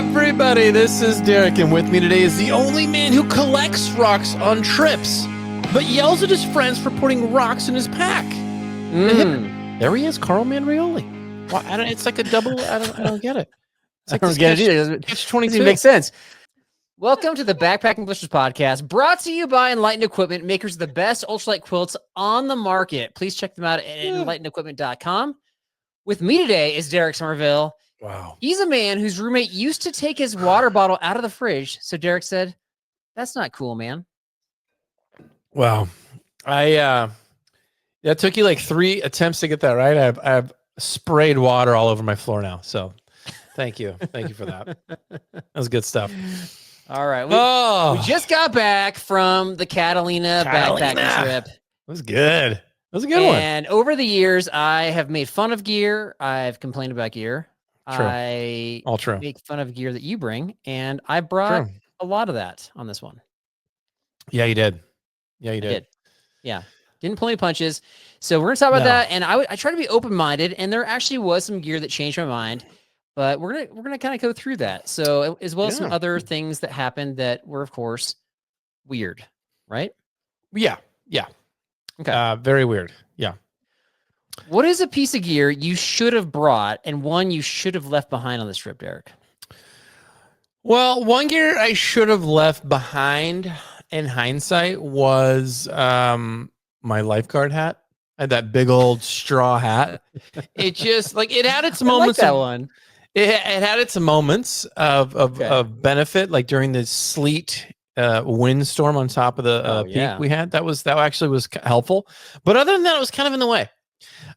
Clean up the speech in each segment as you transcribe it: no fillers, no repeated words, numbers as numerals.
everybody, this is Derek, and with me today is the only man who collects rocks on trips, but yells at his friends for putting rocks in his pack. There he is, Carl Manrioli. Well, it's like a double. I don't get it. It's like I don't get it either. It's 22. It makes sense. Welcome to the Backpacking Blisters podcast, brought to you by Enlightened Equipment, makers of the best ultralight quilts on the market. Please check them out at enlightenedequipment.com. With me today is Derek Somerville. Wow. He's a man whose roommate used to take his water bottle out of the fridge. So Derek said, "That's not cool, man." Wow. That took you like 3 attempts to get that right. I've sprayed water all over my floor now. So thank you. Thank you for that. That was good stuff. All right. We just got back from the Catalina backpacking trip. It was good. It was a good one. And over the years, I have made fun of gear. I've complained about gear. True. All true. Make fun of gear that you bring. And I brought a lot of that on this one. Yeah, you did. Yeah, you did. Yeah. Didn't pull any punches. So we're going to talk about that. And I try to be open-minded. And there actually was some gear that changed my mind. But we're gonna kind of go through that. So as well as some other things that happened that were, of course, weird, right? Yeah. Okay. Very weird. Yeah. What is a piece of gear you should have brought and one you should have left behind on this trip, Derek? Well, one gear I should have left behind in hindsight was my lifeguard hat. I had that big old straw hat. It just it had its moments. I like that one. It had its moments of benefit, like during the sleet windstorm on top of the peak we had. That actually was helpful. But other than that, it was kind of in the way.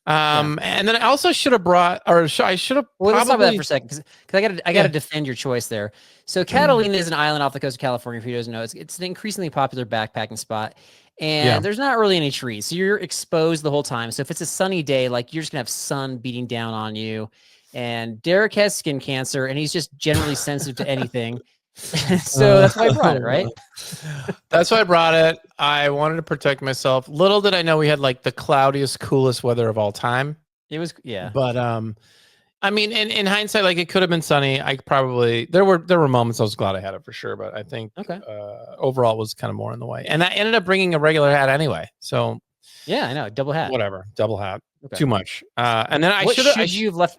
And then I also should have brought, I should have. Well, let's talk about that for a second, because I gotta defend your choice there. So Catalina is an island off the coast of California. If you don't know, it's an increasingly popular backpacking spot. And there's not really any trees, so you're exposed the whole time. So if it's a sunny day, you're just gonna have sun beating down on you. And Derek has skin cancer, and he's just generally sensitive to anything. So that's why I brought it, right? That's why I brought it. I wanted to protect myself. Little did I know we had the cloudiest, coolest weather of all time. It was, But I mean, in hindsight, it could have been sunny. There were moments I was glad I had it for sure, but I think overall it was kind of more in the way. And I ended up bringing a regular hat anyway. So yeah, I know, double hat. Whatever, double hat. Okay. Too much. And then What should you have left?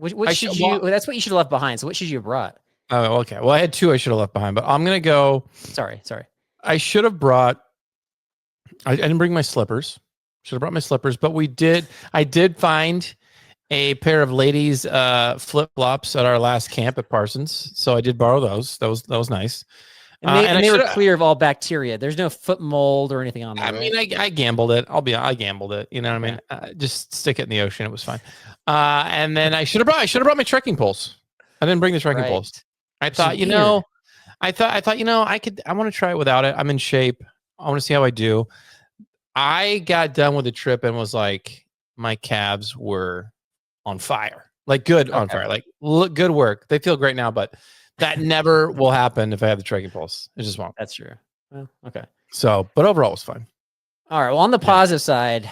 That's what you should have left behind. So what should you have brought? Oh, okay. Well, I had 2 I should have left behind, but I'm gonna go. Sorry. I should have brought. I didn't bring my slippers. Should have brought my slippers, but I did find a pair of ladies' flip flops at our last camp at Parsons, so I did borrow those. That was nice. And they were clear of all bacteria. There's no foot mold or anything on there. I mean, I gambled it. I gambled it. You know what I mean? Just stick it in the ocean. It was fine. And then I should have brought my trekking poles. I didn't bring the trekking poles. I thought, I want to try it without it. I'm in shape. I want to see how I do. I got done with the trip and was like, my calves were on fire. On fire. Look, good work. They feel great now, but that never will happen if I have the trekking poles. It just won't. That's true. Well, okay. So, but overall it was fine. All right. Well, on the positive side,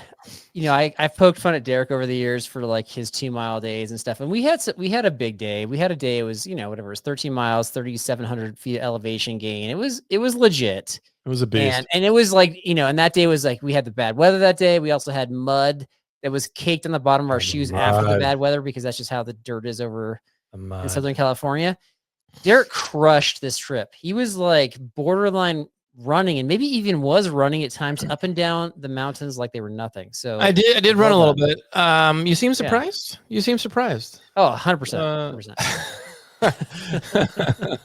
I've poked fun at Derek over the years for his 2-mile days and stuff. And we had a big day. We had a day. It was, whatever, it was 13 miles, 3,700 feet elevation gain. It was legit. It was a beast. And it was and that day was we had the bad weather that day. We also had mud that was caked on the bottom of our shoes after the bad weather, because that's just how the dirt is over in Southern California. Derek crushed this trip. He was borderline running, and maybe even was running at times up and down the mountains like they were nothing. So I did run a little bit. You seem surprised. Yeah. You seem surprised. Oh, 100%. 100%.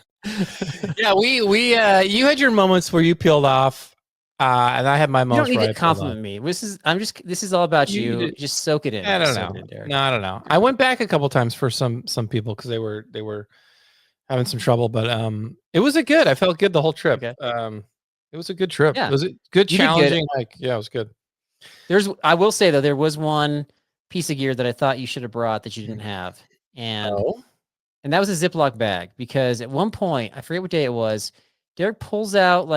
Yeah, you had your moments where you peeled off, and I had my moments. You don't need to compliment me. This is all about you. Just soak it in. I don't know. No, I don't know. I went back a couple times for some people because they were having some trouble, but it was I felt good the whole trip. Okay. It was a good trip. Yeah. It was a good, challenging hike. Yeah, it was good. I will say though, there was one piece of gear that I thought you should have brought that you didn't have. And that was a Ziploc bag, because at one point, I forget what day it was, Derek pulls out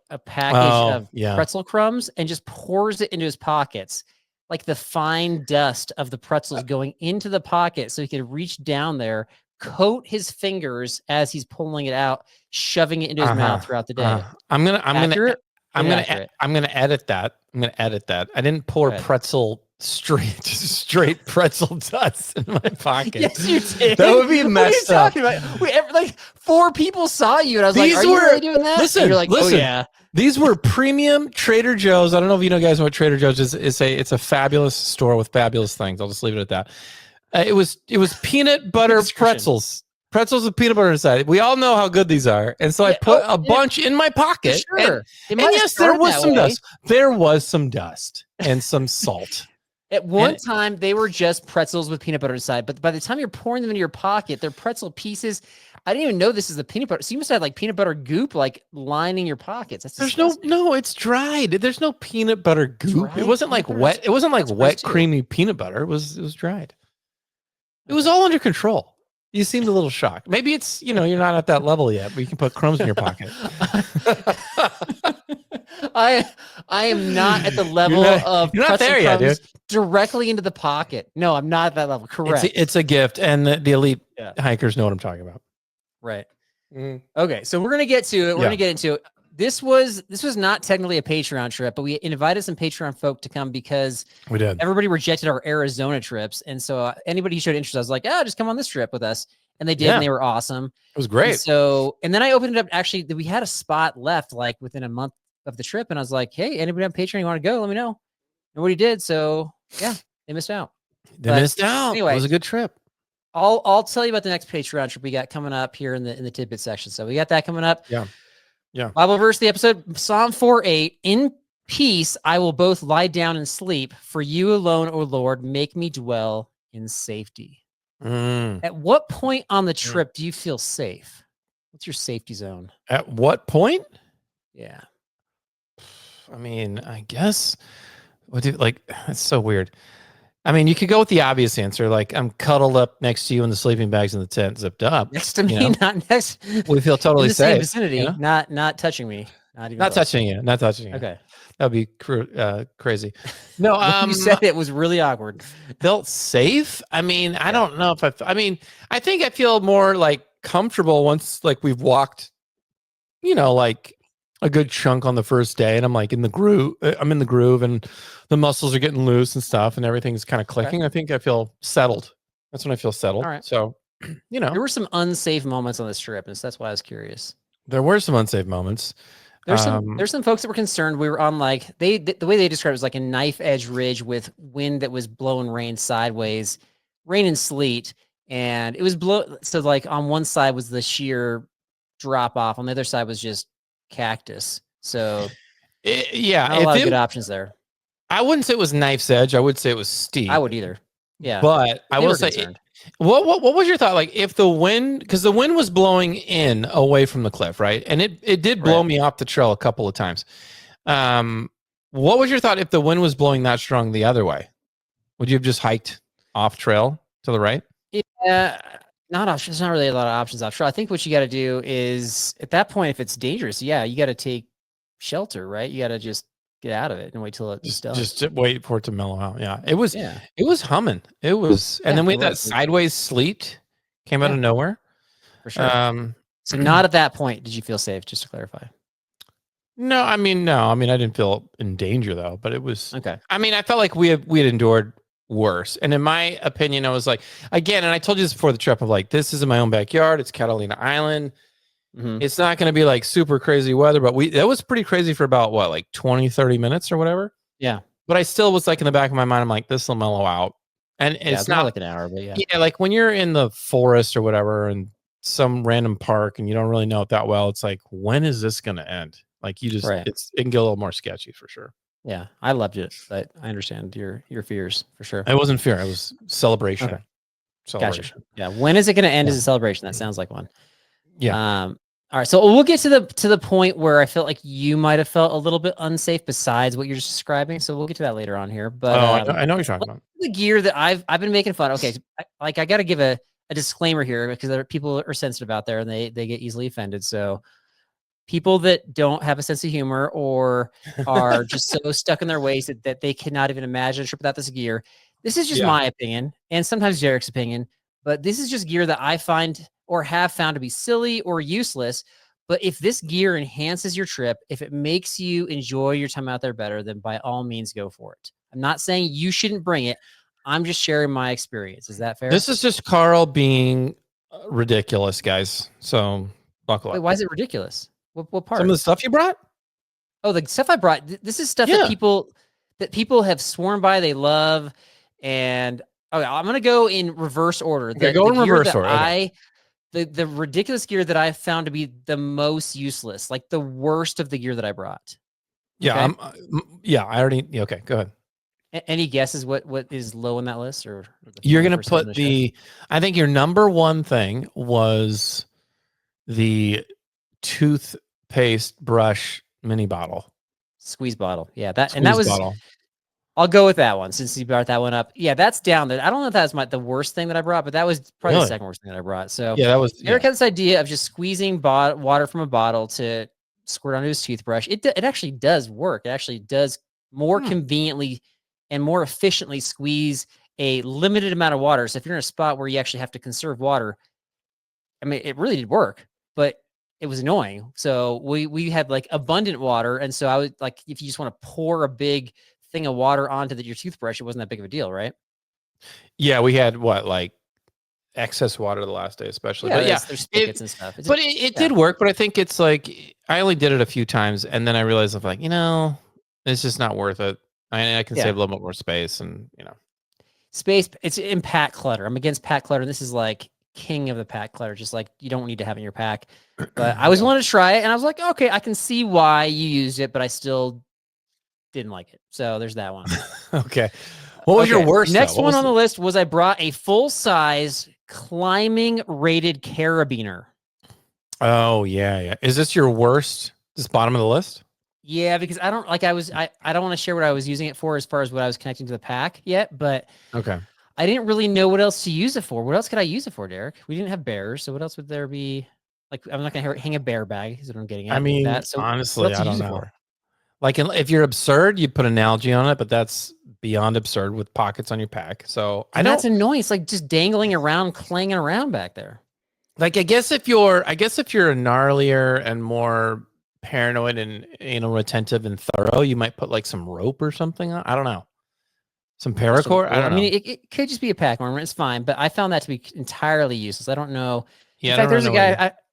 a package of pretzel crumbs and just pours it into his pockets. The fine dust of the pretzels going into the pocket so he could reach down there, coat his fingers as he's pulling it out, shoving it into his mouth throughout the day. I'm gonna edit that. I'm gonna edit that. I didn't pour pretzel straight pretzel dust in my pocket. Yes, you did. That would be messed up. What are you talking about? Like 4 people saw you, and I was like, "Are you really doing that?" Listen, and you're like, listen. "Oh yeah." These were premium Trader Joe's. I don't know if you know guys know what Trader Joe's is. It's a fabulous store with fabulous things. I'll just leave it at that. It was peanut butter pretzels. Pretzels with peanut butter inside. We all know how good these are. And so I put a bunch in my pocket. Sure. And yes, there was some dust. There was some dust and some salt. At one time, they were just pretzels with peanut butter inside. But by the time you're pouring them into your pocket, they're pretzel pieces. I didn't even know this is the peanut butter. So you must have like peanut butter goop like lining your pockets. There's no, it's dried. There's no peanut butter goop. It wasn't like wet. It wasn't like wet, creamy peanut butter. It was dried. It was all under control. You seemed a little shocked. Maybe it's, you're not at that level yet, but you can put crumbs in your pocket. I am not at the level of you're not there yet, dude. Directly into the pocket. No, I'm not at that level. Correct. It's a gift, and the elite hikers know what I'm talking about. Right. Okay, so we're gonna get to it. We're gonna get into it. This was not technically a Patreon trip, but we invited some Patreon folk to come because we did. Everybody rejected our Arizona trips, and so anybody who showed interest, I was like, "Oh, just come on this trip with us," and they did, and they were awesome. It was great. And then I opened it up. Actually, we had a spot left, like within a month of the trip, and I was like, "Hey, anybody on Patreon you want to go? Let me know." Nobody did, so yeah, they missed out. Missed out. Anyway, it was a good trip. I'll tell you about the next Patreon trip we got coming up here in the tidbit section. So we got that coming up. Yeah. Bible verse of the episode, Psalm 4:8. In peace I will both lie down and sleep. For you alone, O Lord, make me dwell in safety. At what point on the trip do you feel safe? What's your safety zone? At what point? Yeah. I mean, I guess it's so weird. I mean, you could go with the obvious answer, like I'm cuddled up next to you in the sleeping bags in the tent, zipped up. Next to me, not next. We feel totally in the safe. Same vicinity, not touching me, not touching you, not touching you. Okay, that'd be crazy. No, you said it was really awkward. Felt safe. I mean, I don't know if I think I feel more like comfortable once like we've walked, like a good chunk on the first day, and I'm like in the groove. I'm in the groove, and the muscles are getting loose and stuff, and everything's kind of clicking. I think I feel settled. That's when I feel settled. All right. So, there were some unsafe moments on this trip, and that's why I was curious. There were some unsafe moments. There's some folks that were concerned. We were on like the way they described it was like a knife edge ridge with wind that was blowing rain sideways, rain and sleet, and it was so like on one side was the sheer drop off, on the other side was just cactus. So not a lot of good options there. I wouldn't say it was knife's edge. I would say it was steep. I would either. Yeah. But I will say, what was your thought? Like if the wind, because the wind was blowing in away from the cliff, right? And it did blow me off the trail a couple of times. What was your thought if the wind was blowing that strong the other way? Would you have just hiked off trail to the right? Yeah. There's not really a lot of options offshore. I think what you got to do is at that point, if it's dangerous, you got to take shelter, right? You got to just get out of it and wait till it's done. Just wait for it to mellow out. Yeah, it was humming. It was, and then we had that sideways sleet came out of nowhere. For sure. So not at that point did you feel safe? Just to clarify. No, I mean, I didn't feel in danger though, but it was okay. I mean, I felt like we had endured worse. And in my opinion, I was like, again, and I told you this before the trip of like, this is in my own backyard. It's Catalina Island. It's not going to be like super crazy weather, but that was pretty crazy for about what, like 20, 30 minutes or whatever. Yeah. But I still was like in the back of my mind, I'm like, this will mellow out. And it's not like an hour, but yeah. Like when you're in the forest or whatever and some random park and you don't really know it that well, it's like, when is this going to end? Like you just, it can get a little more sketchy for sure. Yeah, I loved it, but I understand your fears for sure. It wasn't fear; it was celebration. Okay. Celebration. Gotcha. Yeah. When is it going to end as a celebration? That sounds like one. Yeah. All right. So we'll get to the point where I felt like you might have felt a little bit unsafe besides what you're just describing. So we'll get to that later on here. But I know what you're talking about. The gear that I've been making fun of. Okay, so I got to give a disclaimer here because people are sensitive out there and they get easily offended. So people that don't have a sense of humor or are just so stuck in their ways that they cannot even imagine a trip without this gear. This is just my opinion and sometimes Derek's opinion. But this is just gear that I find or have found to be silly or useless. But if this gear enhances your trip, if it makes you enjoy your time out there better, then by all means go for it. I'm not saying you shouldn't bring it. I'm just sharing my experience. Is that fair? This is just Carl being ridiculous, guys. So buckle Wait, up. why is it ridiculous? What part? Some of the stuff you brought? Oh, the stuff I brought. This is stuff that people have sworn by, they love, and I'm gonna go in reverse order. Go in reverse order. Okay. The ridiculous gear that I found to be the most useless, like the worst of the gear that I brought. Yeah, okay? I already. Okay, go ahead. Any guesses what is low on that list, or you're gonna put the? I think your number one thing was the toothpaste brush mini bottle, squeeze bottle. Yeah, that was. Bottle. I'll go with that one since you brought that one up. Yeah, that's down there. I don't know if that's the worst thing that I brought, but that was probably the second worst thing that I brought. So yeah, that was. Eric had this idea of just squeezing water from a bottle to squirt onto his toothbrush. It actually does work. It actually does more conveniently and more efficiently squeeze a limited amount of water. So if you're in a spot where you actually have to conserve water, I mean, it really did work, but it was annoying. So we had like abundant water, and so I would like if you just want to pour a big thing of water onto your toothbrush, it wasn't that big of a deal, right? Yeah, we had like excess water the last day, especially. Yeah, but there's spigots and stuff. But it did work. But I think it's like I only did it a few times, and then I realized I'm like, it's just not worth it. I can save a little bit more space, and space. It's in pack clutter. I'm against pack clutter. And this is like king of the pack clutter. Just like you don't need to have in your pack. But I was wanting to try it, and I was like, okay, I can see why you used it, but I still didn't like it. So there's that one. Okay. What was your worst? Next one on the list was I brought a full-size climbing rated carabiner. Oh yeah. Is this your worst? This bottom of the list? Yeah, because I don't want to share what I was using it for as far as what I was connecting to the pack yet, but okay. I didn't really know what else to use it for. What else could I use it for, Derek? We didn't have bears, so what else would there be? Like, I'm not gonna hang a bear bag, is what I'm getting at. I mean, honestly, I don't know. Like, if you're absurd, you'd put an algae on it, but that's beyond absurd with pockets on your pack. So that's annoying. It's like just dangling around, clanging around back there. Like, I guess if you're a gnarlier and more paranoid and retentive and thorough, you might put like some rope or something on. I don't know. Some paracord. I don't know. I mean, it could just be a pack ornament. It's fine, but I found that to be entirely useless. I don't know. Yeah, in fact,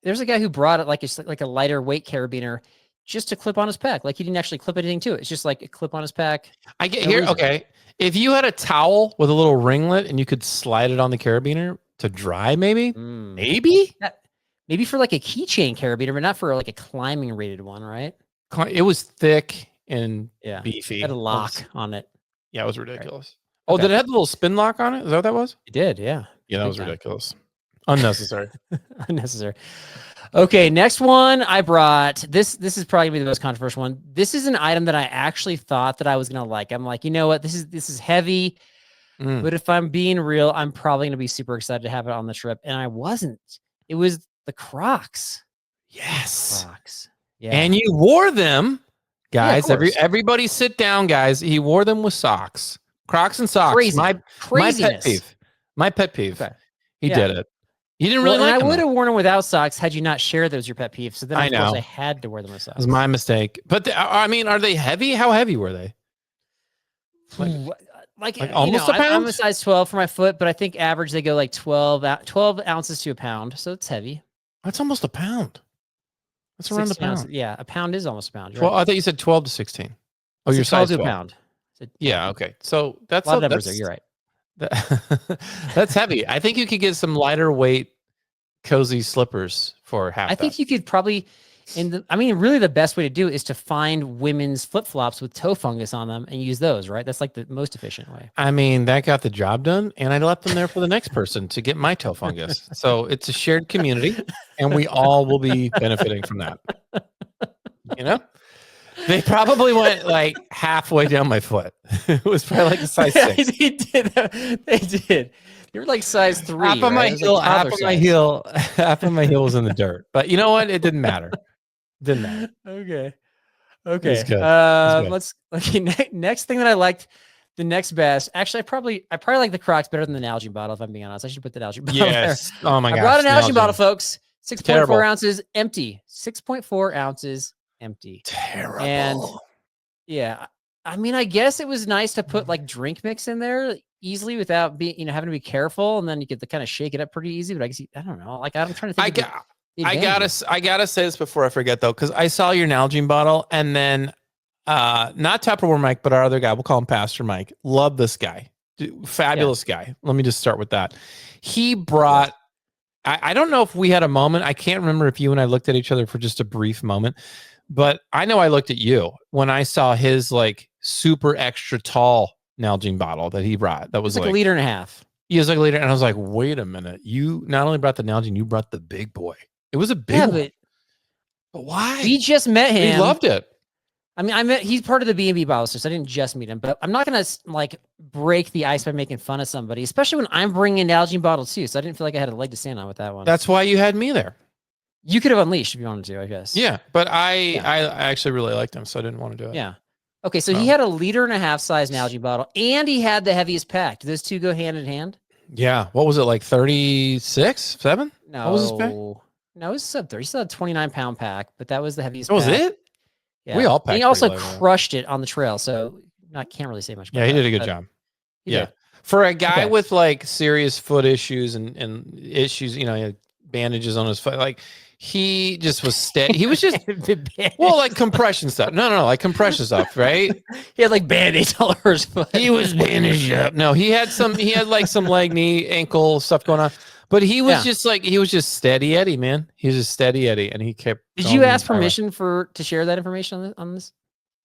there's a guy who brought it like a lighter weight carabiner just to clip on his pack. Like he didn't actually clip anything to it. It's just like a clip on his pack. I get here. Okay. If you had a towel with a little ringlet and you could slide it on the carabiner to dry, maybe for like a keychain carabiner, but not for like a climbing rated one, right? It was thick and beefy. It had a lock on it. Yeah, it was ridiculous. Right. Oh, did it have the little spin lock on it? Is that what that was? It did, yeah. Yeah, that was ridiculous. Unnecessary. Unnecessary. Okay, next one I brought. This is probably gonna be the most controversial one. This is an item that I actually thought that I was gonna like. I'm like, you know what? This is heavy, but if I'm being real, I'm probably gonna be super excited to have it on the trip. And I wasn't. It was the Crocs. Yes. Crocs. Yeah. And you wore them, guys. Yeah, everybody sit down, guys. He wore them with socks. Crocs and socks. Crazy. My pet peeve. My pet peeve. Okay. He did it. You didn't really like them. I would have worn them without socks had you not shared those your pet peeve. So then of course I had to wear them with socks. It was my mistake. But I mean, are they heavy? How heavy were they? Like almost a pound? I'm a size 12 for my foot, but I think average they go like 12 ounces to a pound. So it's heavy. That's almost a pound. That's around a pound. Yeah, a pound is almost a pound. Well, right. I thought you said 12 to 16. Oh, you're size 12 to a pound. Yeah, okay. So that's a lot of numbers there. You're right. That's heavy. I think you could get some lighter weight, cozy slippers for half. I think you could probably, really the best way to do it is to find women's flip flops with toe fungus on them and use those. Right? That's like the most efficient way. I mean, that got the job done, and I left them there for the next person to get my toe fungus. So it's a shared community, and we all will be benefiting from that. You know. They probably went like halfway down my foot. It was probably like a size 6. They did. They did. You were like size 3. Half of my heel, half of my heel was in the dirt. But you know what? It didn't matter. Didn't matter. Okay. Next thing that I liked. the next best. Actually, I probably like the Crocs better than the Nalgene bottle. If I'm being honest, I should put the Nalgene bottle there. Oh my gosh. I brought an Nalgene bottle, folks. 6.4 ounces empty. 6.4 ounces empty. Terrible. And yeah, I mean, I guess it was nice to put like drink mix in there easily without being, having to be careful, and then you get to kind of shake it up pretty easy. But I guess I don't know. Like I'm trying to think. I gotta say this before I forget though, because I saw your Nalgene bottle, and then not Tupperware Mike, but our other guy, we'll call him Pastor Mike. Love this guy, fabulous guy. Let me just start with that. He brought. I don't know if we had a moment. I can't remember if you and I looked at each other for just a brief moment, but I know I looked at you when I saw his like super extra tall Nalgene bottle that he brought. That was like a liter and a half. He was like a liter, and I was like, wait a minute. You not only brought the Nalgene, you brought the big boy. It was a big one. But why? We just met him. He loved it. I mean, he's part of the B&B bottle store, so I didn't just meet him, but I'm not going to like break the ice by making fun of somebody, especially when I'm bringing an Nalgene bottle too. So I didn't feel like I had a leg to stand on with that one. That's why you had me there. You could have unleashed if you wanted to, I guess. Yeah, but I actually really liked him, so I didn't want to do it. Yeah. Okay, so he had a liter and a half size Nalgene bottle, and he had the heaviest pack. Do those two go hand in hand? Yeah. What was it, like 36, 7? No. What was his pack? No, it was sub 30. He still had a 29-pound pack, but that was the heaviest pack. Was it? Yeah. We all packed. And he also crushed it on the trail, so I can't really say much about he that, did a good job. Yeah. Did. For a guy with like serious foot issues and issues, he had bandages on his foot, like he just was steady. He was just like compression stuff. No, like compression stuff, right? He had like band-aids all over his foot. He was bandaged up. No, he had like some leg, knee, ankle stuff going on. But he was just steady Eddie, man. He was just steady Eddie, and he kept. Did you ask permission to share that information on this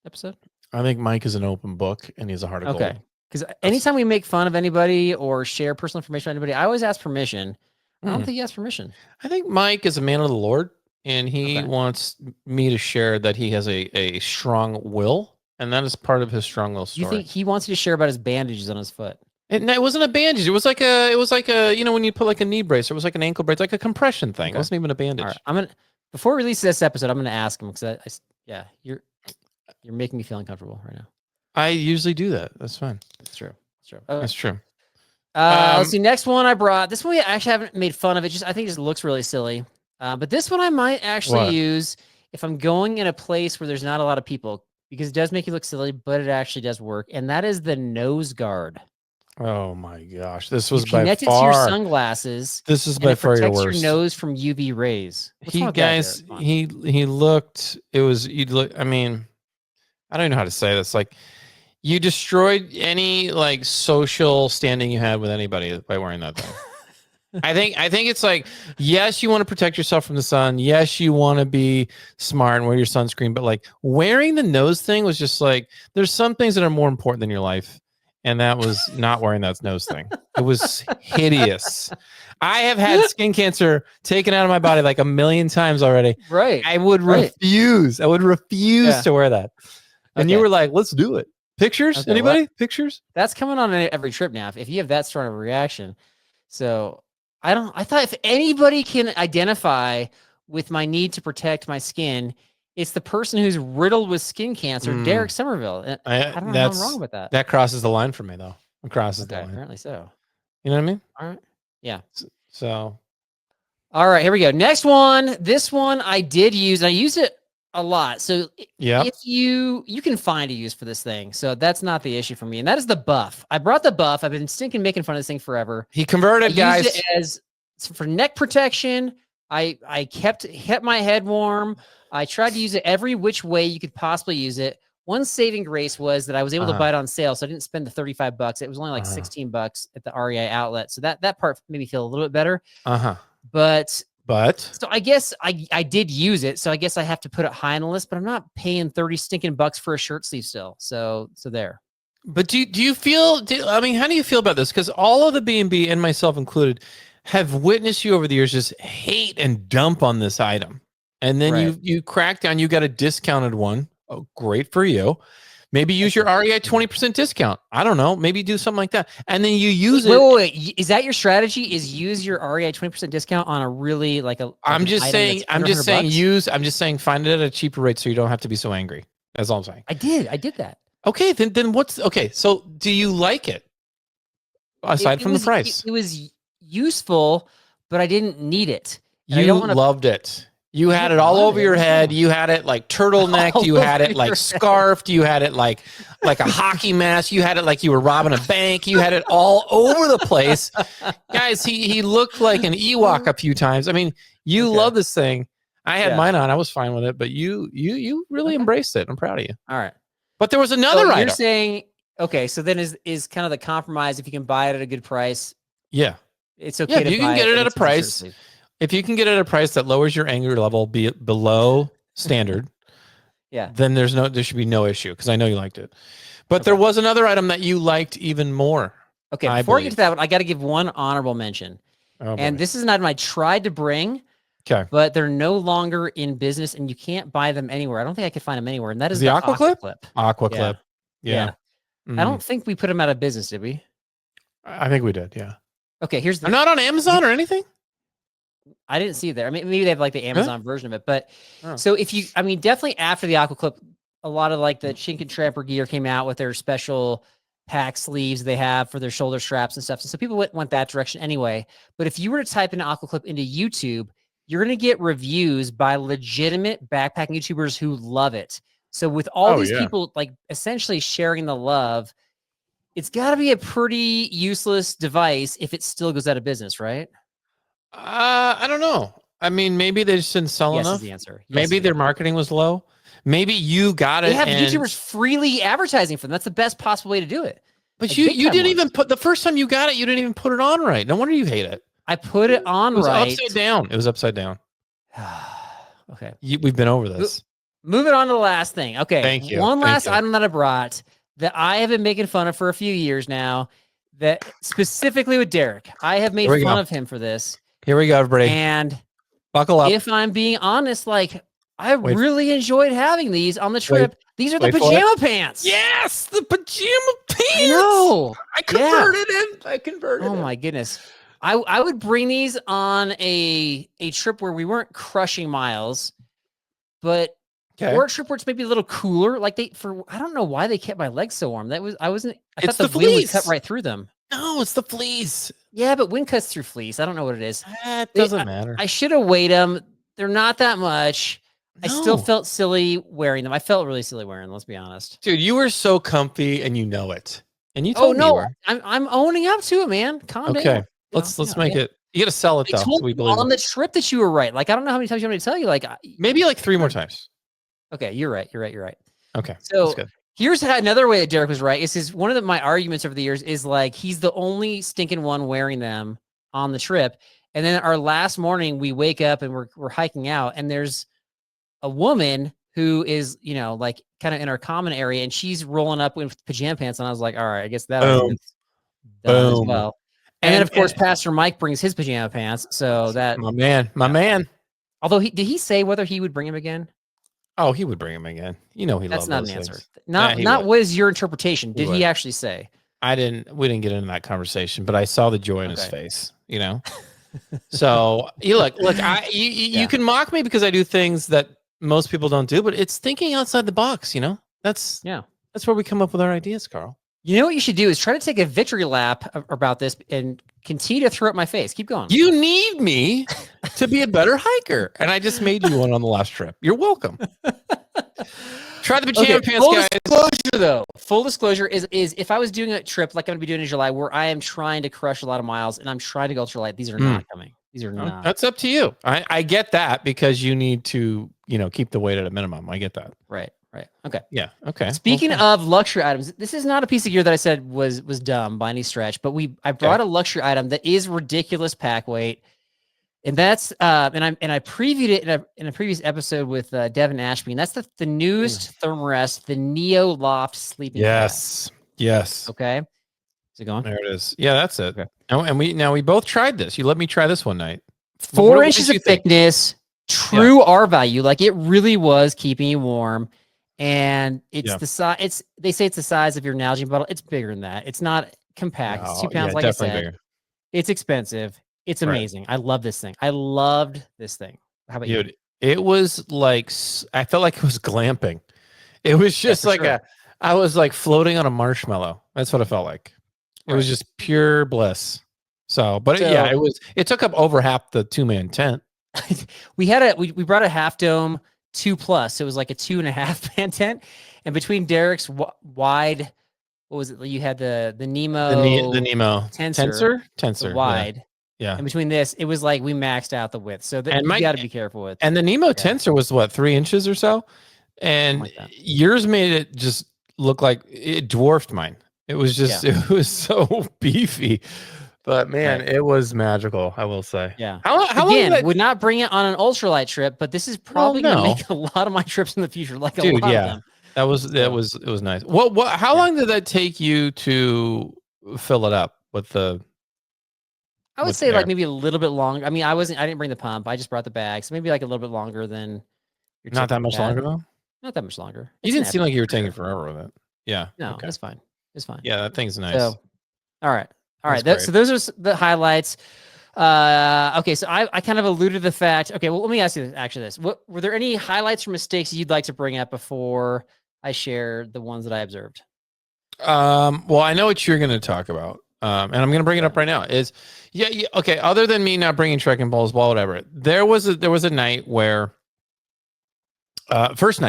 episode? I think Mike is an open book, and he's a heart of gold. Okay, because anytime we make fun of anybody or share personal information on anybody, I always ask permission. I don't think he asked permission. I think Mike is a man of the Lord, and he wants me to share that he has a strong will, and that is part of his strong will story. You think he wants you to share about his bandages on his foot? It wasn't a bandage. It was like a when you put like a knee brace, it was like an ankle brace, like a compression thing. Okay. It wasn't even a bandage. All right. Before we release this episode, I'm gonna ask him because you're making me feel uncomfortable right now. I usually do that. That's fine. That's true. Okay. That's true. Let's see. Next one I brought. This one we actually haven't made fun of. I think it just looks really silly. But this one I might actually use if I'm going in a place where there's not a lot of people, because it does make you look silly, but it actually does work. And that is the nose guard. Oh my gosh! This was connect it to your sunglasses. This is by far your worst. Protects your nose from UV rays. He looked. It was. You look. I mean, I don't even know how to say this. Like, you destroyed any like social standing you had with anybody by wearing that thing. I think it's like, yes, you want to protect yourself from the sun. Yes, you want to be smart and wear your sunscreen, but like wearing the nose thing was just like, there's some things that are more important than your life. And that was not wearing that nose thing. It was hideous. I have had skin cancer taken out of my body like a million times already. Right. I would refuse. I would refuse to wear that. And you were like, let's do it. Pictures? Okay, anybody? Pictures? That's coming on every trip now. If you have that strong of a reaction. So I thought if anybody can identify with my need to protect my skin, it's the person who's riddled with skin cancer, Derek Somerville. I don't know how I'm wrong with that. That crosses the line for me, though. It crosses the line. Apparently so. You know what I mean? All right. Yeah. So. All right, here we go. Next one. This one I did use, and I used it a lot. So if you can find a use for this thing. So that's not the issue for me. And that is the buff. I brought the buff. I've been stinking making fun of this thing forever. He converted, guys. Used it as for neck protection. I kept my head warm. I tried to use it every which way you could possibly use it. One saving grace was that I was able to buy it on sale, so I didn't spend the $35. It was only like $16 at the REI outlet. So that part made me feel a little bit better. But so I guess I did use it. So I guess I have to put it high on the list, but I'm not paying 30 stinking bucks for a shirt sleeve still. So there. But do you feel, I mean, how do you feel about this? Because all of the B&B and myself included have witnessed you over the years just hate and dump on this item. And then you crack down, you got a discounted one. Oh, great for you. Maybe use your REI 20% discount. I don't know. Maybe do something like that. And then you use it. Wait. Is that your strategy? Is use your REI 20% discount on a really I'm just saying find it at a cheaper rate so you don't have to be so angry. That's all I'm saying. I did that. Okay, then what's okay? So do you like it? Aside from the price, it was useful, but I didn't need it. And I you don't want to. loved it. You I had didn't it all love over it. your What's head. wrong? You had it like turtlenecked. All You had over it like your scarfed. You had it like a hockey mask. You had it like you were robbing a bank. You had it all over the place. Guys, he looked like an Ewok a few times. I mean, you love this thing. I had mine on. I was fine with it, but you really embraced it. I'm proud of you. All right. But there was another So item. you're saying, okay, so then is kind of the compromise if you can buy it at a good price. Yeah. It's okay if you can get it at a price. If you can get it at a price that lowers your anger level below standard, then there should be no issue because I know you liked it. But there was another item that you liked even more. Okay, before I get to that one, I got to give one honorable mention. And this is an item I tried to bring, but they're no longer in business and you can't buy them anywhere. I don't think I could find them anywhere. And that is the Aqua Clip. Aqua Clip. Yeah. I don't think we put them out of business, did we? I think we did, yeah. Okay, here's the... I'm not on Amazon or anything? I didn't see it there. I mean, maybe they have like the Amazon version of it, but so if you, I mean, definitely after the Aqua Clip, a lot of like the Chink and Tramper gear came out with their special pack sleeves they have for their shoulder straps and stuff. So people went that direction anyway. But if you were to type in Aqua Clip into YouTube, you're going to get reviews by legitimate backpacking YouTubers who love it. So with all these people like essentially sharing the love, it's got to be a pretty useless device if it still goes out of business, right? I don't know. I mean, maybe they just didn't sell enough. Is the answer. Maybe their marketing was low. Maybe you got it. They have YouTubers freely advertising for them. That's the best possible way to do it. But like you didn't even put the first time you got it. You didn't even put it on right. No wonder you hate it. I put it on right. Upside down. It was upside down. Okay. We've been over this. Moving on to the last thing. Okay. Thank you. One last item that I brought that I have been making fun of for a few years now. That specifically with Derek, I have made fun of him for this. Here we go, everybody. And buckle up. If I'm being honest, like I really enjoyed having these on the trip. These are the pajama pants. Yes, the pajama pants. No, I converted him. I converted him. Oh my goodness. I would bring these on a trip where we weren't crushing miles, but or a trip where it's maybe a little cooler. Like I don't know why they kept my legs so warm. I thought the wind would cut right through them. No, it's the fleece. Yeah, but wind cuts through fleece. I don't know what it is. It doesn't matter. I should have weighed them. They're not that much. No. I still felt silly wearing them. I felt really silly wearing them, let's be honest. Dude, you were so comfy and you know it. And you told me you were. I'm owning up to it, man. Calm down. Okay. Let's make it. You got to sell it though. So we believe on the trip that you were right. Like I don't know how many times you want me to tell you. Like maybe like 3 more times. Okay, you're right. Okay. So here's another way that Derek was right. Is one of my arguments over the years is like he's the only stinking one wearing them on the trip. And then our last morning we wake up and we're hiking out and there's a woman who is, like kind of in our common area and she's rolling up with pajama pants. And I was like, all right, I guess that was done as well. And then of course, Pastor Mike brings his pajama pants. So that my man. Although did he say whether he would bring him again? Oh, he would bring him again. He loves That's not an answer. Things. Not what is your interpretation? Did he actually say? We didn't get into that conversation, but I saw the joy in his face, So you look, you can mock me because I do things that most people don't do, but it's thinking outside the box, That's where we come up with our ideas, Carl. You know what you should do is try to take a victory lap about this and continue to throw it in my face. Keep going. You need me to be a better hiker. And I just made you one on the last trip. You're welcome. Try the pajama pants, full guys. Disclosure, though. Full disclosure is if I was doing a trip like I'm going to be doing in July where I am trying to crush a lot of miles and I'm trying to go ultralight, these are not coming. These are not. That's up to you. I get that because you need to, keep the weight at a minimum. I get that. Right. Okay. Yeah. Okay. Speaking of luxury items, this is not a piece of gear that I said was dumb by any stretch, but I brought a luxury item that is ridiculous pack weight, and that's and I previewed it in a previous episode with Devin Ashby, and that's the newest Therm-a-Rest, the Neo Loft sleeping bag. Yes. Okay. Is it going? There it is. Yeah, that's it. Okay. And we both tried this. You let me try this one night. 4 inches of thickness, true R value, like it really was keeping you warm. And it's the size. They say it's the size of your Nalgene bottle. It's bigger than that. It's not compact. It's 2 pounds, like I said. Bigger. It's expensive. It's amazing. I love this thing. I loved this thing. How about you? It was like I felt like it was glamping. It was just like I was like floating on a marshmallow. That's what it felt like. It was just pure bliss. So, but yeah, it took up over half the 2-man tent. We brought a half dome 2+. So it was like a 2.5-man tent. And between Derek's wide, what was it? You had the Nemo, the Nemo Tensor wide. Yeah. And between this, it was like we maxed out the width. So you got to be careful with. And the Nemo Tensor was what, 3 inches or so? And like yours made it just look like it dwarfed mine. It was just, it was so beefy. But man, it was magical, I will say. Yeah. How Again, long would not bring it on an ultralight trip, but this is probably going to make a lot of my trips in the future. Like a lot of them. It was nice. How long did that take you to fill it up with the? I would say like maybe a little bit longer. I mean, I didn't bring the pump. I just brought the bag. So maybe like a little bit longer than your Not that much longer though? Not that much longer. You didn't seem like you were taking forever with it. Yeah. No, that's fine. It's fine. Yeah, that thing's nice. So, all right. So those are the highlights. Okay, so I kind of alluded to the fact. Okay, well, let me ask you this. Were there any highlights or mistakes you'd like to bring up before I share the ones that I observed? Well, I know what you're going to talk about. And I'm going to bring it up right now. Okay. Other than me not bringing trekking poles, whatever. There was a night where, the first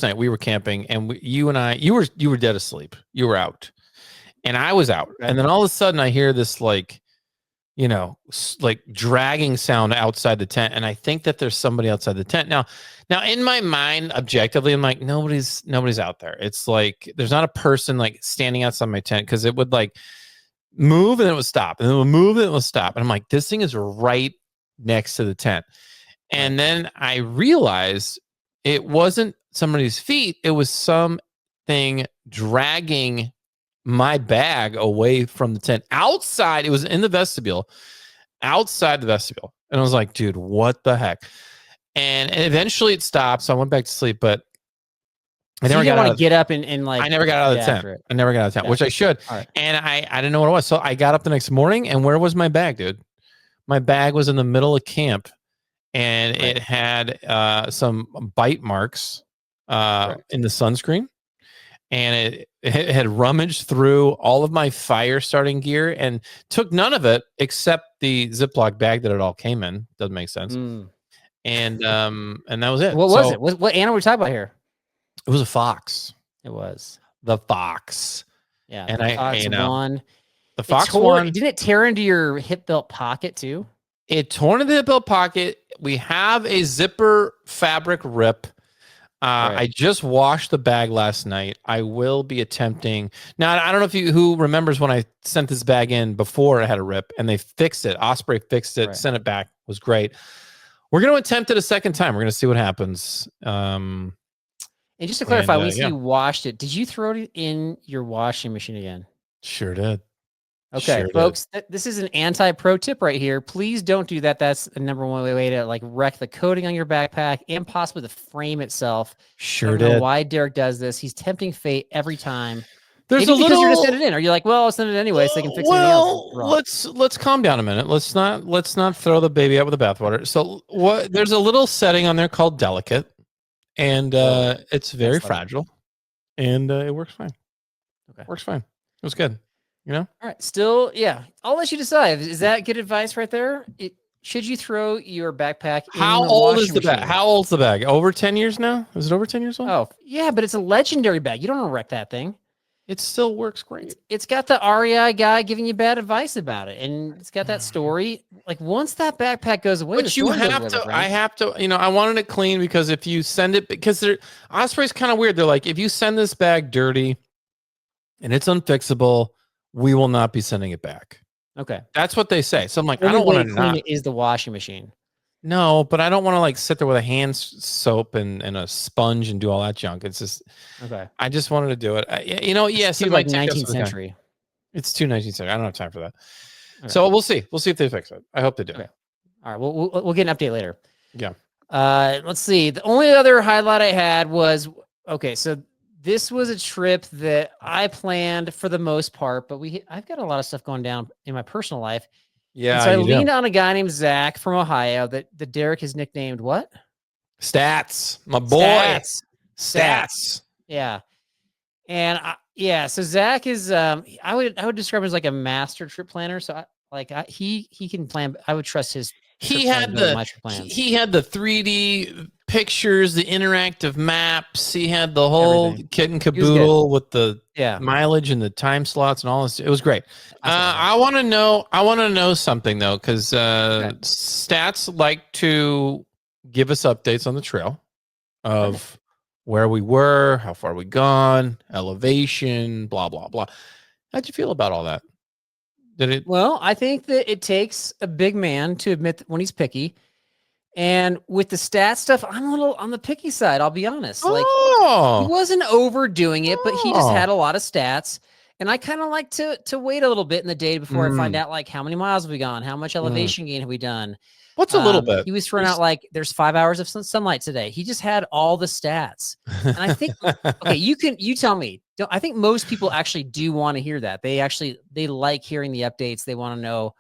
night we were camping, and you were dead asleep. You were out, and I was out, and then all of a sudden I hear this like dragging sound outside the tent, and I think that there's somebody outside the tent. Now in my mind, objectively, I'm like, nobody's out there. It's like there's not a person like standing outside my tent, because it would like move and then it would stop, and then it would move and it would stop, and I'm like, this thing is right next to the tent. And then I realized it wasn't somebody's feet, it was something dragging my bag away from the tent outside. It was in the vestibule, outside the vestibule, and I was like, dude, what the heck? And eventually it stopped, so I went back to sleep. But I never got to get up and like. I never got out of the tent. I never got out of the tent, which I should. And I didn't know what it was. So I got up the next morning, and where was my bag, dude? My bag was in the middle of camp, and it had some bite marks in the sunscreen, and it had rummaged through all of my fire starting gear and took none of it except the Ziploc bag that it all came in. Doesn't make sense. And that was it. What was it? What animal were we talking about here? It was a fox. It was the fox. Yeah, and the fox won. Didn't it tear into your hip belt pocket too? It tore into the hip belt pocket. We have a zipper fabric rip. I just washed the bag last night. I will be attempting. Now, I don't know if who remembers when I sent this bag in before it had a rip, and they fixed it. Osprey fixed it, sent it back. It was great. We're going to attempt it a second time. We're going to see what happens. And just to clarify, when you washed it, did you throw it in your washing machine again? Sure did. Okay, folks, this is an anti-pro tip right here. Please don't do that. That's the number one way to like wreck the coating on your backpack and possibly the frame itself. Sure I don't know why Derek does this. He's tempting fate every time. There's Maybe because you're gonna send it in. Are you like, well, I'll send it anyway so they can fix anything else? Let's calm down a minute. Let's not throw the baby out with the bathwater. So there's a little setting on there called delicate, and it's very fragile, and it works fine. Okay, works fine. It was good. All right. Still, yeah. I'll let you decide. Is that good advice right there? Should you throw your backpack in How old is the bag? How old's the bag? Over 10 years now? Is it over 10 years old? Oh, yeah, but it's a legendary bag. You don't want to wreck that thing. It still works great. It's got the REI guy giving you bad advice about it, and it's got that story. Like once that backpack goes away, but you have to. I have to. I wanted it clean because if you send it, because Osprey's kind of weird. They're like, if you send this bag dirty, and it's unfixable, we will not be sending it back. Okay. That's what they say. So I'm like, I don't want to clean it is the washing machine. No, but I don't want to like sit there with a hand soap and a sponge and do all that junk. It's just, I just wanted to do it. Yes. It's like 19th century. It's too 19th century. I don't have time for that. Okay. So we'll see. We'll see if they fix it. I hope they do. Okay. All right. We'll get an update later. Yeah. Let's see. The only other highlight I had was, so this was a trip that I planned for the most part, but I've got a lot of stuff going down in my personal life. Yeah. And so I leaned on a guy named Zach from Ohio that Derek has nicknamed what? Stats. My boy. Stats. Yeah. And so Zach is I would describe him as like a master trip planner. So he can plan. I would trust his. He had the 3D pictures, the interactive maps. He had the whole kit and caboodle with the mileage and the time slots and all this. It was great. I want to know something though, because Stats like to give us updates on the trail of where we were, how far we gone, elevation, blah blah blah. How'd you feel about all that? Well, I think that it takes a big man to admit when he's picky. And with the stat stuff, I'm a little on the picky side, I'll be honest. Like he wasn't overdoing it, but he just had a lot of stats. And I kind of like to wait a little bit in the day before I find out like how many miles have we gone, how much elevation gain have we done. What's a little bit? He was throwing out like there's 5 hours of sunlight today. He just had all the stats. And I think you tell me. I think most people actually do want to hear that. They like hearing the updates. They want to know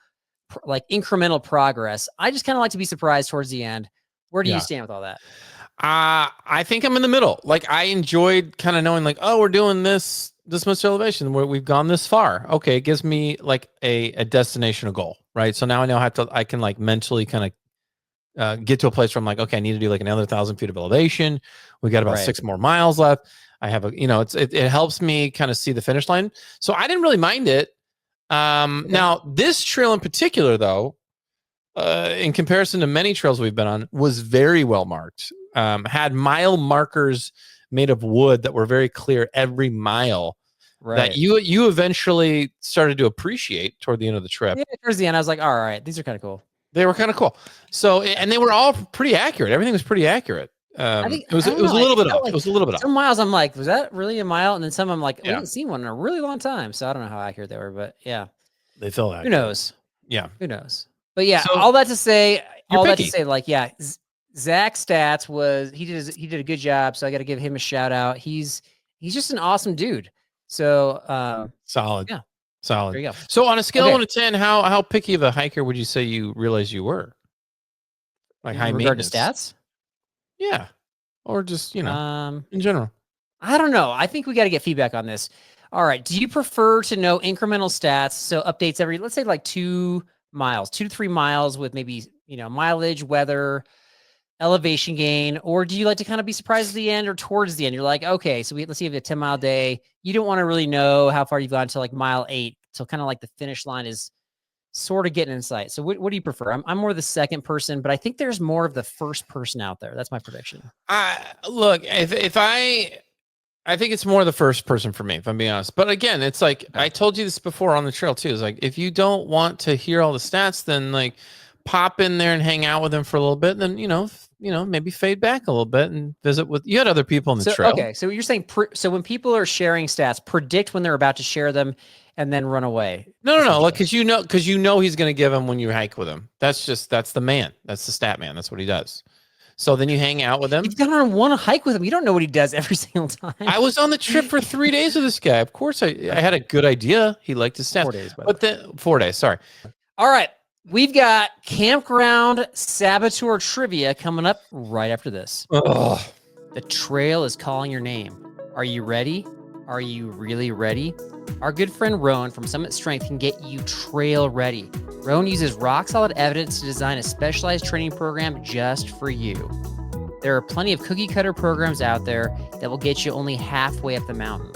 like incremental progress. I just kind of like to be surprised towards the end. Where do you stand with all that? I think I'm in the middle. Like I enjoyed kind of knowing like, oh, we're doing this much elevation where we've gone this far. Okay. It gives me like a destination, a goal, right? So now I know I can like mentally kind of get to a place where I'm like, okay, I need to do like another 1,000 feet of elevation. We got about 6 more miles left. I have it helps me kind of see the finish line. So I didn't really mind it. Now this trail in particular though, in comparison to many trails we've been on, was very well marked. Had mile markers made of wood that were very clear every mile that you eventually started to appreciate toward the end of the trip. Yeah, towards the end, I was like, all right, these are kind of cool. They were kind of cool. So, and they were all pretty accurate. Everything was pretty accurate. I think it was a little bit off. It was a little bit off. Some miles I'm like, was that really a mile? And then some I'm like, we haven't seen one in a really long time. So I don't know how accurate they were, but they felt accurate. Who knows? Yeah. Who knows? But so, all that to say, like, Zach Stats he did a good job. So I got to give him a shout out. He's just an awesome dude. So solid. Yeah. Solid. There you go. So on a scale of 1 to 10, how picky of a hiker would you say you realize you were? Like high maintenance stats? Yeah. Or just, in general. I don't know. I think we got to get feedback on this. All right. Do you prefer to know incremental stats? So updates every, let's say like 2 to 3 miles with maybe, mileage, weather, elevation gain, or do you like to kind of be surprised at the end or towards the end? You're like, okay, so let's see if it's a 10-mile day. You don't want to really know how far you've gone until like mile 8. So kind of like the finish line is sort of getting in sight. So what do you prefer? I'm more the second person, but I think there's more of the first person out there. That's my prediction. Look, if I think it's more the first person for me, if I'm being honest. But again, it's like, I told you this before on the trail too. It's like, if you don't want to hear all the stats, then like pop in there and hang out with them for a little bit. And then, maybe fade back a little bit and visit with, you had other people on the trail. Okay. So you're saying, so when people are sharing stats, predict when they're about to share them and then run away. No. Like, cause you know, he's going to give them when you hike with him. That's the man. That's the stat man. That's what he does. So then you hang out with him. You've gone on one hike with him. You don't know what he does every single time. I was on the trip for 3 days with this guy. Of course, I had a good idea. He liked his stats. 4 days, but then 4 days. Sorry. All right. We've got Campground Saboteur Trivia coming up right after this. Ugh. The trail is calling your name. Are you ready? Are you really ready? Our good friend Rowan from Summit Strength can get you trail ready. Rowan uses rock-solid evidence to design a specialized training program just for you. There are plenty of cookie-cutter programs out there that will get you only halfway up the mountain.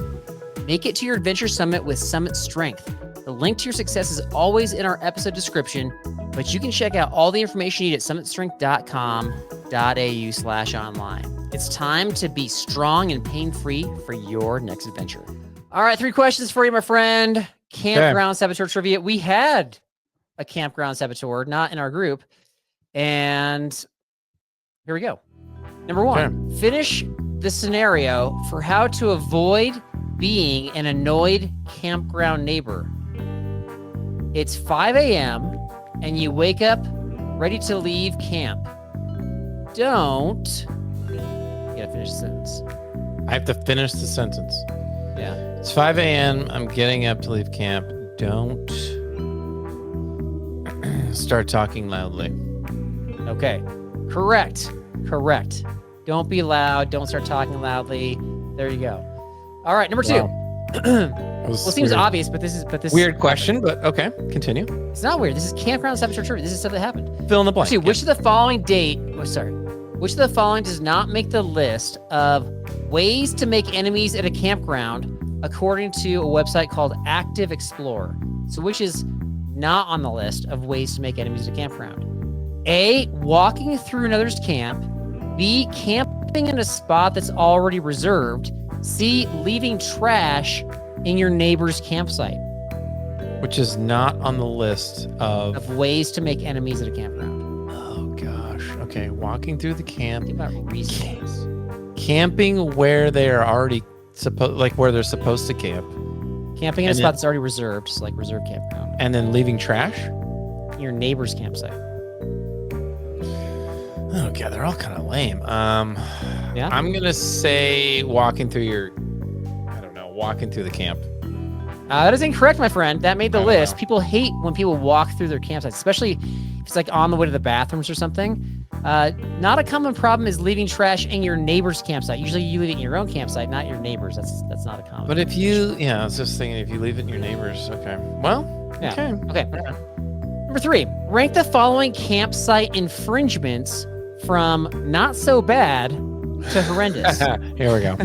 Make it to your adventure summit with Summit Strength. The link to your success is always in our episode description, but you can check out all the information you need at summitstrength.com.au/online. It's time to be strong and pain-free for your next adventure. All right, 3 questions for you, my friend. Campground Saboteur Trivia. We had a Campground Saboteur, not in our group. And here we go. Number 1, finish the scenario for how to avoid being an annoyed campground neighbor. It's 5 a.m. and you wake up ready to leave camp. You gotta finish the sentence. I have to finish the sentence. Yeah. It's 5 a.m. I'm getting up to leave camp. Don't start talking loudly. Okay. Correct. Don't be loud. Don't start talking loudly. There you go. All right, number 2. Wow. Well, it seems weird. obvious, but this Weird question, but okay, continue. It's not weird. This is Campground September trivia. This is stuff that happened. Fill in the blank. Actually, which of the following which of the following does not make the list of ways to make enemies at a campground according to a website called Active Explorer? So which is not on the list of ways to make enemies at a campground? A, walking through another's camp. B, camping in a spot that's already reserved. C, leaving trash in your neighbor's campsite. Which is not on the list of ways to make enemies at a campground. Oh gosh. Okay, walking through the camp. Think about reasons. Camping where they are already where they're supposed to camp. Camping in a spot that's already reserved, just like reserved campground. And then leaving trash? Your neighbor's campsite. Okay, they're all kind of lame. Yeah. I'm gonna say walking through the camp. That is incorrect, my friend. That made the list. Wow. People hate when people walk through their campsites, especially if it's like on the way to the bathrooms or something. Not a common problem is leaving trash in your neighbor's campsite. Usually you leave it in your own campsite, not your neighbor's. That's not a common. But if you, I was just thinking if you leave it in your neighbor's, okay. Well, yeah. Okay. Number 3, rank the following campsite infringements from not so bad to horrendous. Here we go.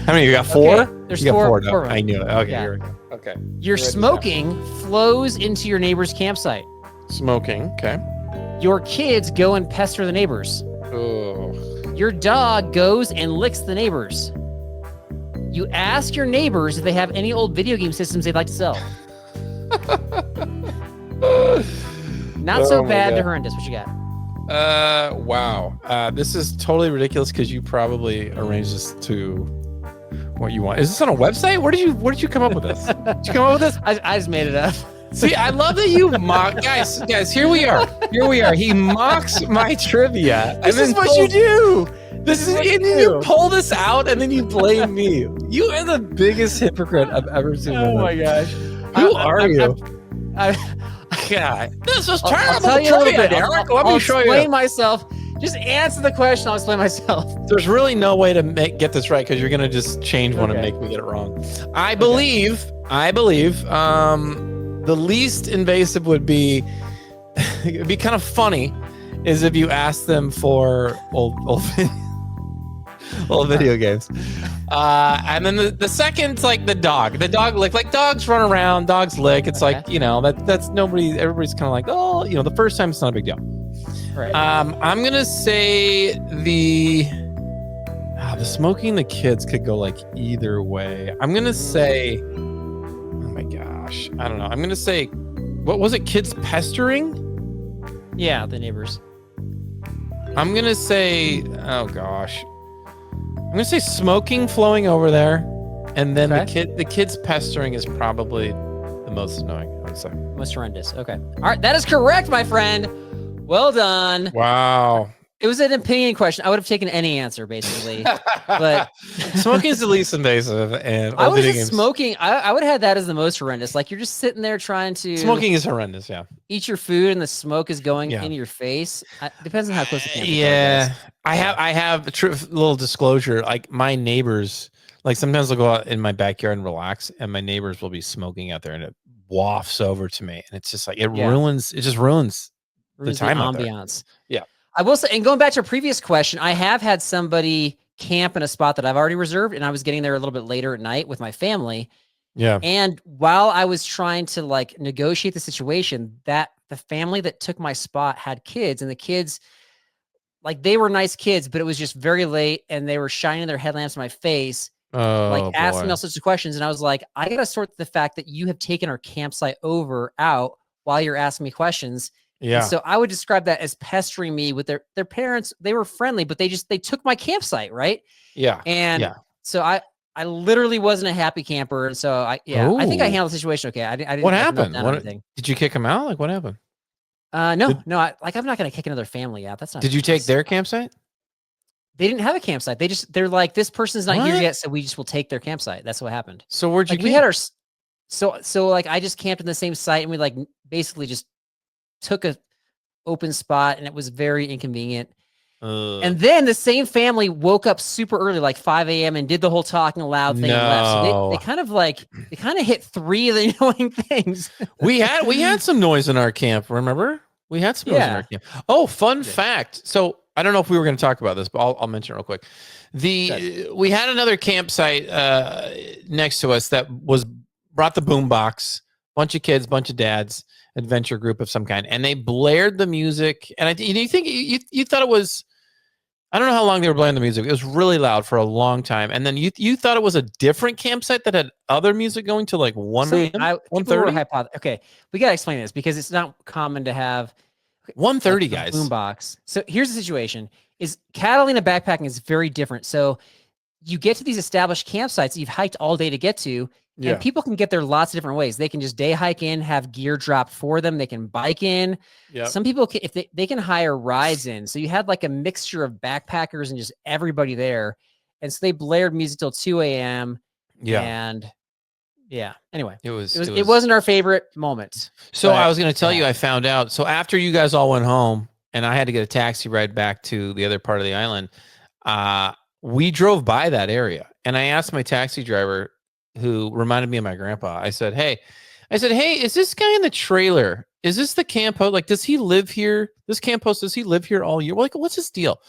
How many? You got 4? Okay, there's you got 4. 4. No, I knew it. Okay, here we go. Okay. Your smoking flows into your neighbor's campsite. Smoking, okay. Your kids go and pester the neighbors. Oh. Your dog goes and licks the neighbors. You ask your neighbors if they have any old video game systems they'd like to sell. Not so bad to horrendous. What you got? Wow. This is totally ridiculous because you probably arranged this to what you want. Is this on a website? Where did you come up with this? Did you come up with this? I just made it up. See, I love that you mock guys. Here we are. He mocks my trivia. This is what you do. This is what you pull this out and then you blame me. You are the biggest hypocrite I've ever seen. Oh my gosh. Who are you? God, this is terrible. I'll tell you a little bit, Eric. Let me show you. Explain myself. Just answer the question. I'll explain myself. There's really no way to get this right because you're gonna just change one and make me get it wrong. I believe. The least invasive would be. It'd be kind of funny, is if you ask them for old video games. And then the second's like the dog. The dog lick. Like dogs run around, dogs lick. It's like, that's nobody, everybody's kind of like, oh, the first time it's not a big deal. Right. I'm gonna say the smoking the kids could go like either way. I'm gonna say, oh my gosh, I don't know. I'm gonna say, what was it? Kids pestering? Yeah, the neighbors. I'm gonna say, oh gosh, I'm gonna say smoking flowing over there, and then the kids pestering is probably the most annoying, I would say. Most horrendous. Okay. All right, that is correct, my friend. Well done. Wow. It was an opinion question. I would have taken any answer, basically. But smoking is the least invasive, and I would have smoking. I would have had that as the most horrendous. Like you're just sitting there trying to. Smoking is horrendous. Yeah. Eat your food, and the smoke is going into your face. Depends on how close the camp is. Yeah, I have a little disclosure. Like my neighbors, like sometimes I'll go out in my backyard and relax, and my neighbors will be smoking out there, and it wafts over to me, and it's just like it ruins. It just ruins the time ambiance. Yeah. I will say, and going back to a previous question, I have had somebody camp in a spot that I've already reserved, and I was getting there a little bit later at night with my family. Yeah. And while I was trying to like negotiate the situation, that the family that took my spot had kids, and the kids, like they were nice kids, but it was just very late, and they were shining their headlamps in my face, asking all sorts of questions. And I was like, I got to sort the fact that you have taken our campsite out while you're asking me questions. Yeah. And so I would describe that as pestering me with their parents. They were friendly, but they took my campsite, right? Yeah. And so I literally wasn't a happy camper. And so I think I handled the situation okay. I didn't. What happened? Did you kick them out? Like what happened? No. I'm not going to kick another family out. That's not. Did you take their campsite? They didn't have a campsite. They're like, this person's not here yet, so we just will take their campsite. That's what happened. So where'd you? We had our. So like I just camped in the same site, and we basically just took a open spot, and it was very inconvenient. And then the same family woke up super early, like 5 a.m. and did the whole talking aloud thing and left. So they kind of hit 3 of the annoying things. we had some noise in our camp. Remember? We had some noise in our camp. Oh, fun fact. So I don't know if we were going to talk about this, but I'll mention it real quick. We had another campsite next to us that brought the boombox, bunch of kids, bunch of dads, adventure group of some kind, and they blared the music. And you thought it was, I don't know how long they were playing the music. It was really loud for a long time. And then you thought it was a different campsite that had other music going to like 1 a.m., 1:30? Okay, we got to explain this because it's not common to have 1:30 guys. Boombox. So here's the situation: is Catalina backpacking is very different. So you get to these established campsites that you've hiked all day to get to, and people can get there lots of different ways. They can just day hike in, have gear dropped for them. They can bike in. Yep. Some people can, if they can hire rides in. So you had like a mixture of backpackers and just everybody there. And so they blared music till 2 a.m. Yeah. And anyway, it wasn't our favorite moment. So I was going to tell you, I found out. So after you guys all went home and I had to get a taxi ride back to the other part of the island, we drove by that area and I asked my taxi driver, who reminded me of my grandpa. I said, hey, is this guy in the trailer? Is this the camp host? Like, does he live here? This camp host, does he live here all year? We're like, what's his deal?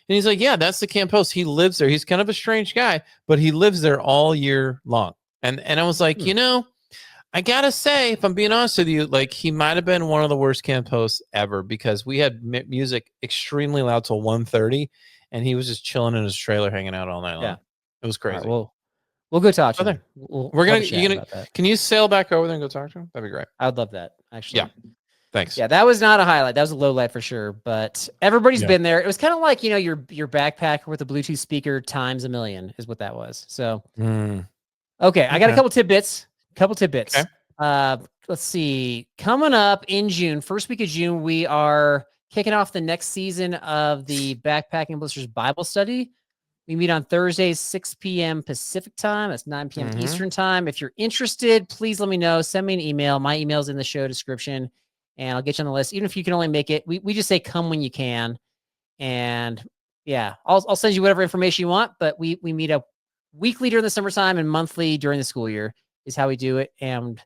And he's like, yeah, that's the camp host. He lives there. He's kind of a strange guy, but he lives there all year long. And I was like, I gotta say, if I'm being honest with you, like he might have been one of the worst camp hosts ever because we had music extremely loud till 1:30 and he was just chilling in his trailer, hanging out all night long. It was crazy. We'll go talk to him. Can you sail back over there and go talk to him? That'd be great. I would love that, actually. Yeah. Thanks. Yeah, that was not a highlight. That was a low light for sure. But everybody's been there. It was kind of like, your backpacker with a Bluetooth speaker times a million is what that was. So, okay. I got a couple tidbits. Okay. Let's see. Coming up in June, first week of June, we are kicking off the next season of the Backpacking Blisters Bible study. We meet on Thursdays, 6 p.m. Pacific time. That's 9 p.m. Eastern time. If you're interested, please let me know. Send me an email. My email's in the show description, and I'll get you on the list. Even if you can only make it, we just say come when you can. And I'll send you whatever information you want. But we meet up weekly during the summertime and monthly during the school year is how we do it. And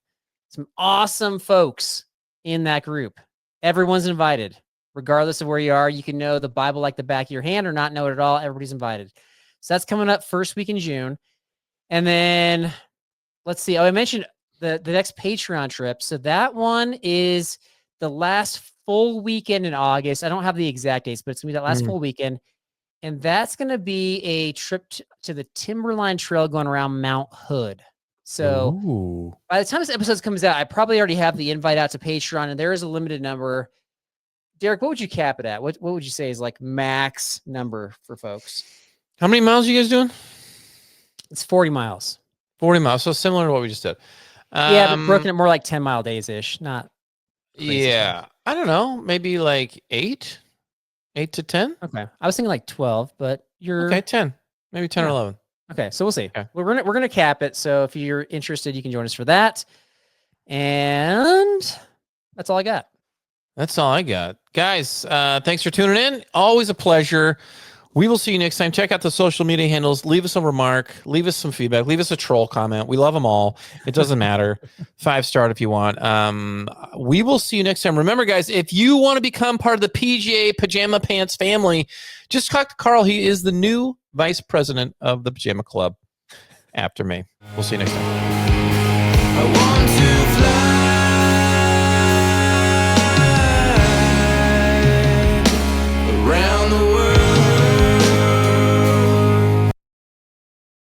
some awesome folks in that group. Everyone's invited, regardless of where you are. You can know the Bible like the back of your hand or not know it at all. Everybody's invited. So that's coming up first week in June. And then let's see. I mentioned the next Patreon trip. So that one is the last full weekend in August. I don't have the exact dates, but it's going to be that last full weekend. And that's going to be a trip to the Timberline Trail going around Mount Hood. So by the time this episode comes out, I probably already have the invite out to Patreon, and there is a limited number. Derek, what would you cap it at? What would you say is like max number for folks? How many miles are you guys doing? It's 40 miles. 40 miles. So similar to what we just did. But broken at more like 10 mile days ish. Not crazy. Yeah. I don't know. Maybe like 8 to 10. Okay. I was thinking like 12, but you're okay. 10, maybe 10 or 11. Okay. So we'll see. Okay. We're going to cap it. So if you're interested, you can join us for that. And that's all I got. That's all I got. Guys, thanks for tuning in. Always a pleasure. We will see you next time. Check out the social media handles. Leave us a remark. Leave us some feedback. Leave us a troll comment. We love them all. It doesn't matter. 5-star if you want. We will see you next time. Remember, guys, if you want to become part of the PGA Pajama Pants family, just talk to Carl. He is the new vice president of the Pajama Club after me. We'll see you next time. I want to fly.